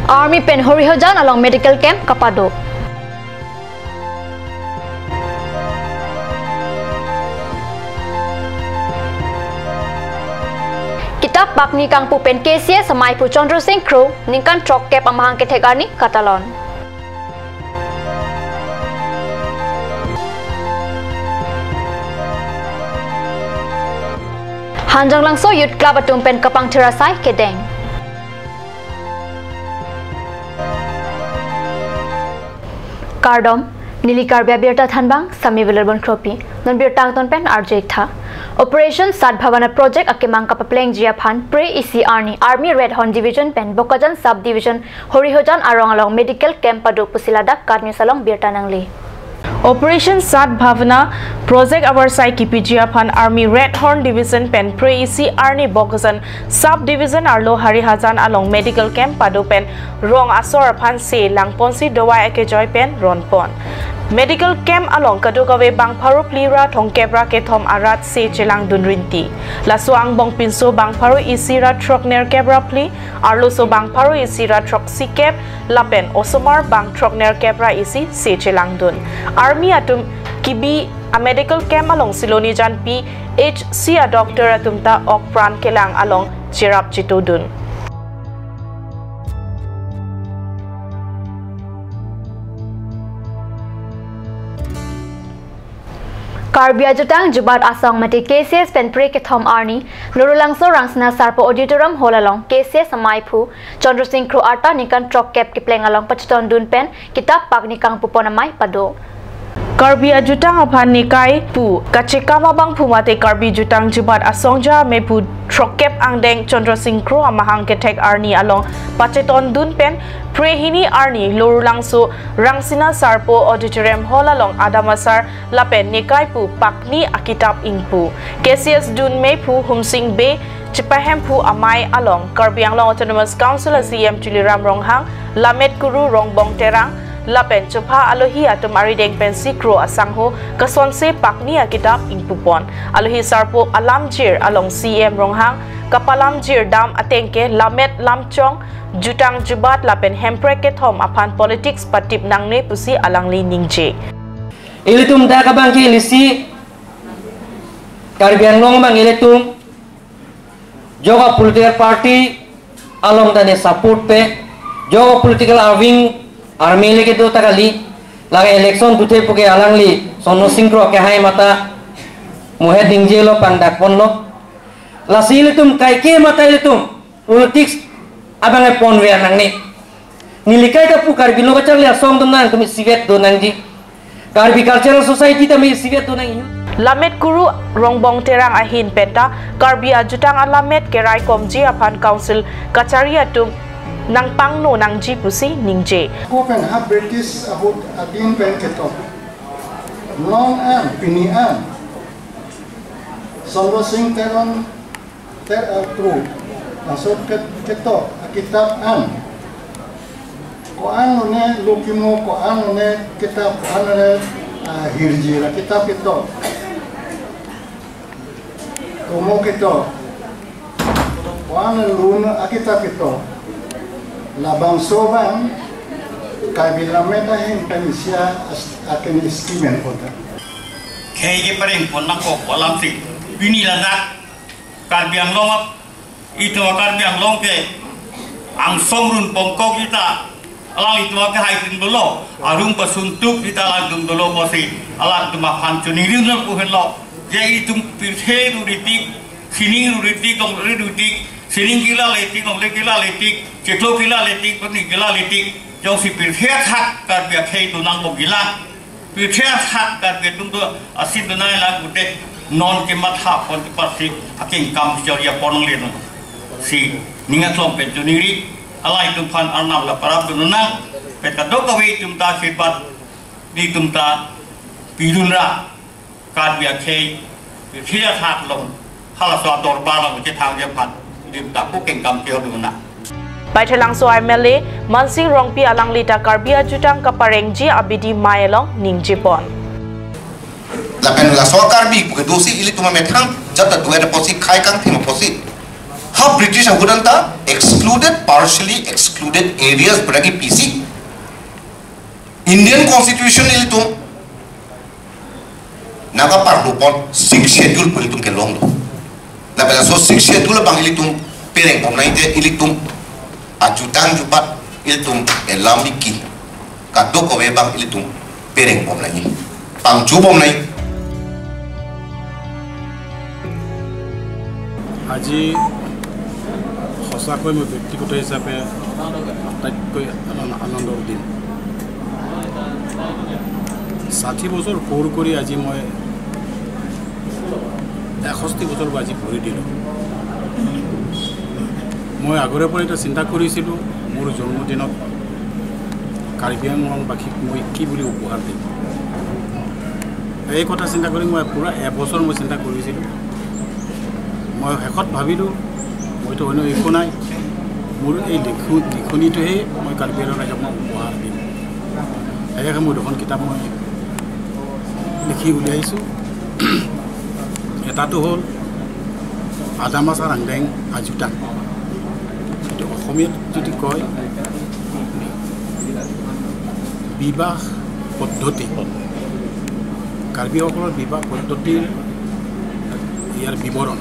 Army pen horihojan along medical camp Kapado. Kitab bakni kang pupen KCS samai pu Chandra Singh Crew ningkan trok cap amahang ketegani Katalon. Hanjang langso Youth Club atumpen kapang terasai Kedeng. Kardom Nilikar Babirta Thanbang Sami Vilarbon Kropi non birtang ton pen RJ tha. Operation Sat Bhavana Project akimang kapapleng jiaphan pre-EC Army Red Horn Division pen Bokajan Sub Division Horihojan arong along medical camp padu pusiladak karni salong birtanangli. Operation Sat Bhavana Project Avarsai Kipijiaphan Army Red Horn Division pen pre-EC Army Bokajan Sub Division Arlo Harihajan along medical camp padu pen rong asor phan se langponsi dowai ekejoy pen ronpon. Medical camp along Kadugawe Bang Paru Plira Thong Kebra Kethom Arat Se Chelang Dunrinti. Lasuang Bong Pinso Bang Paru Isira Trok Ner Kebra Pli Arloso Bang Paru Isira Trok Sikep Lapen Osomar Bang Trok Ner Kebra Isi Se Chelang Dun. Army atum Kibi a medical camp along Siloni Jan P HC a doctor atumta Ok Pran Kelang along Chirap Chitodun. Karbia Jutang Jubat Asong Mati KCS pen pre Kethom Arni Lurulangso Rangsna Sarpo Auditorium Hall along KCS Samaipu Chandra Singh Crew Arta Nikan Trok Cap Kipleng along Pachiton Dun pen Kitab Pag Nikang Puponamai Pado. Karbia Jutang apan nikai pu kachikama bang pumate Karbi Jutang Jubat Asongja mepu Trokep Angdeng Chandra Singh Crew amahang ketek Arni along Pacheton Dun pen Prehini Arni Lurulangso Rangsina Sarpo Auditorium Hall along Adamasar Lapen nikai pu Pakni Akitab Ingpu KCS Dun mepu Humsing Bay Cipahem pu amai along Karbi Anglong Autonomous Council CM Chuliram Ronghang Lamet Kuru Rongbong Terang Lapen Chopha Alohi atum arideng pensi Crew asangho kasonse pakni akitab ingpupon Alohi Sarpo Alamjir along CM Ronghang Kapalamjir Dam Atengke Lamet Lamchong Jutang Jubat Lapen Hempre Kethom apan politics patip nangne pusi alangli ningje Ilitum da kabangki ilisi Karbi Anglong bang ilitum Joga political party along dane support pe Joga political arving Army lagi tu tak kali lagi election tu tepu ke alangli sono singkro ke hai mata muhe dingje lo pandak pon lo lasil tum kai ke mata ilitum politics abang pon we nang ni nilikai ta pu Karbi lo bacar lihat song tu nang kami sivet do nang ji Karbi cultural society kami sivet do nang Lamet Kuru Rongbong Terang ahin peta Karbi Ajutang Alamet Kerai Komji apan council Kacharia tum nang pangno nang jipusi ningje. Open have British about again pen keto. Long and pini and. Solo sing teron true. Masuk keto kitab an. Ko an ne lukimo ko an ne kitab an ne hirji la kitab keto. Komo keto. Ko an luna kitab keto. Labang soban kami lameta hin kanisia akan istimen kota. Kaya paling pun nak kok alam sih bini lanak Karbi Anglong itu Karbi Anglong ke angsong run pongkok kita alang itu ke haitin dulu arung pasuntuk kita langsung dulu masih alang itu makan cunirin lah puhen lo jadi itu pilih ruditik sini ruditik dong ruditik sini gila letik dong gila letik Ceklo gila letik, pernah gila letik, jauh si pilih hak karbi akhir itu nang mau gila, pilih hak karbi itu tu asin tu naik lagu dek non kemat hak pun tu pasti akhir kam sejauh dia ponong lihat si ningat lom penjuniri, Allah itu pan arnam la para penunang, peta dokawe itu ta hebat di itu ta pilunra karbi akhir pilih hak lom, halah soal dorbar lom cetang dia pan di ta bukan kam sejauh tu nak. Baitelang so MLA Mansing Rongpi alang lita Karbia Jutang Kaparengji abidi maelong ningjipon. Lapen la so Karbi bukan dosi ili tuma methang jata dua ada posi kai kang thima posi How British agudanta excluded, partially excluded areas beragi PC. Indian Constitution ilitum naga parlupon 6 schedule ilitum ke long lo. Na pela so 6 schedule bang ilitum pereng pom naite ilitum ajutang jupat ilitum elamiki kadok kowe bang ilitum pereng pom nai pang chu pom nai. আজি সঁচাকৈ মই ব্যক্তিগত হিচাপে আটাইতকৈ আনন্দৰ দিন 60 বছৰ পূৰ কৰি আজি মই 61 বছৰ বাজি ভৰি দিলোঁ মই আগৰে পৰা এটা চিন্তা কৰিছিলোঁ মোৰ জন্মদিনত কাৰ্বি আংলংবাসীক মই কি বুলি উপহাৰ দিম এই কথা চিন্তা কৰি মই পুৰা এবছৰ মই চিন্তা কৰিছিলোঁ মই শেষত ভাবিলোঁ মইতো অন্য একো নাই মোৰ এই লিখনিটোহে মই কাৰ্বি আংলং ৰাইজক মই উপহাৰ দিম সেয়েহে মই দুখন কিতাপ মই লিখি উলিয়াইছোঁ এটাটো হ'ল আদামাছাৰ আংডেং আজোটাং এইটো অসমীয়াত যদি কয় বিবাহ পদ্ধতি কাৰ্বিসকলৰ বিবাহ পদ্ধতিৰ ইয়াৰ বিৱৰণ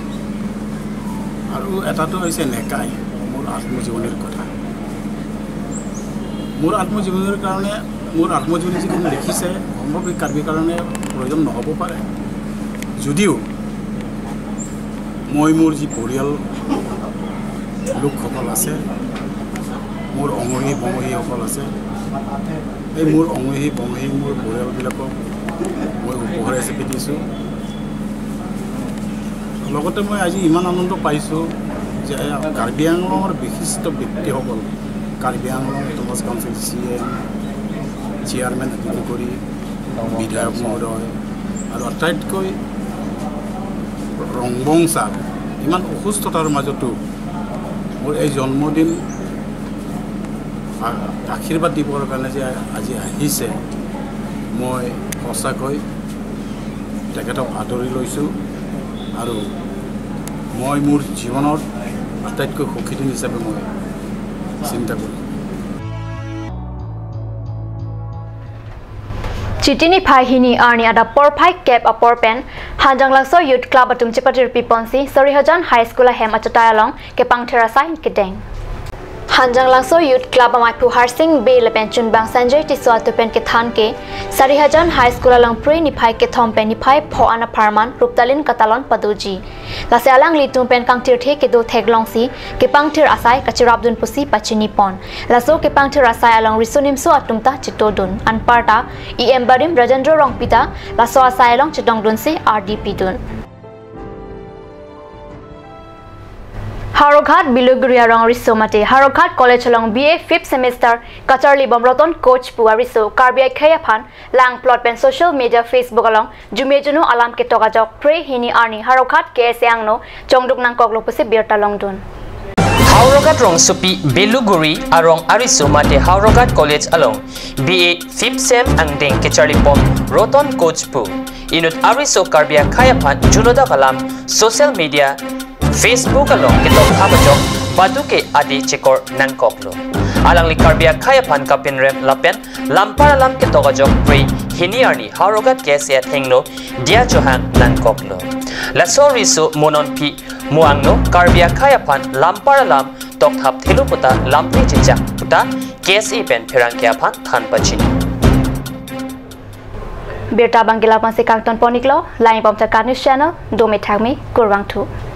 আৰু এটাটো হৈছে নেকাই মোৰ আত্মজীৱনীৰ কথা মোৰ আত্মজীৱনীৰ কাৰণে মোৰ আত্মজীৱনী যিখন লিখিছে সম্ভৱ এই কাৰ্বিৰ কাৰণে প্ৰয়োজন নহ'ব পাৰে যদিও মই মোৰ যি পৰিয়াল লোকসকল আছে মোৰ অঙহী বঙহীসকল আছে এই মোৰ অঙহী বঙহী মোৰ পৰিয়ালবিলাকক মই উপহাৰ হিচাপে দিছোঁ লগতে মই আজি ইমান আনন্দ পাইছোঁ যে কাৰ্বি আংলঙৰ বিশিষ্ট ব্যক্তিসকল Karbi Anglong Thomas council CM chairman আদি কৰি বিধায়ক মহোদয় আৰু আটাইতকৈ ৰংবং ছাৰ ইমান অসুস্থতাৰ মাজতো মোৰ এই জন্মদিন আশীৰ্বাদ দিবৰ কাৰণে যে আজি আহিছে মই সঁচাকৈ তেখেতক আদৰি লৈছোঁ আৰু মই মোৰ জীৱনৰ আটাইতকৈ সুখী দিন হিচাপে মই চিন্তা কৰোঁ Chitini Pai Hini Arni ada Porpai Cap a Porpen, Hanjang Langso Youth Club atum Chipatir Piponsi, Sorihajan High School Hem Achatayalong, Kepang Terasai Kedeng. Hanjang Langso Youth Club amai Puhar Singh Bay Lepen Chunbang Sanjay Tiswa Tupen Kethan ke, Sarihajan High School along Pre Nipai Ketom Pen Nipai Po Ana Parman, Ruptalin Katalon Paduji. Lase alang litum pen kang tirthe ke do theglong si, Kepang Tir Asai Kachirabdun Pusi Pachini Pon. Laso Kepang Tir Asai along Risunim So Atumta Chitodun, Anparta, Barim Rajendra Rongpita, Laso Asai along Chitongdun si RDP Dun. Haroghat Biluguriya Rong Risomate, Haroghat College along BA 5th semester, Kacharli Bomroton Coach Puariso, Karbiai Khayapan, Lang Plot Pen Social Media Facebook along, Jumejuno Alam Ketogajok, Pre Hini Arni, Haroghat KSAngno, Chongduk Nang Koklo Pusi Birta Longdun. Haroghat Rong Supi, Biluguri, Arong Arisomate, Haroghat College along, BA 5th sem Angdeng Kacharli Bom, Roton Coach Pu, Inut Ariso Karbiai Khayapan, Junoda Kalam, Social Media, Facebook along kitong habajok baduke adi chekor nan koklo alang li Karbiai Khayapan kapin rem lapen lampara lam kitogajok pre hiniarni Haroghat kesia thengno dia johan nan koklo lasori su monon pi muangno Karbiai Khayapan lampara lam tokhap thelu puta lampi chichak puta kesi pen phirangkya than pachini Birta Bangila Pansi Kangton Poniklo, Line Bomta News Channel, Dome Tagmi, Kurwang 2.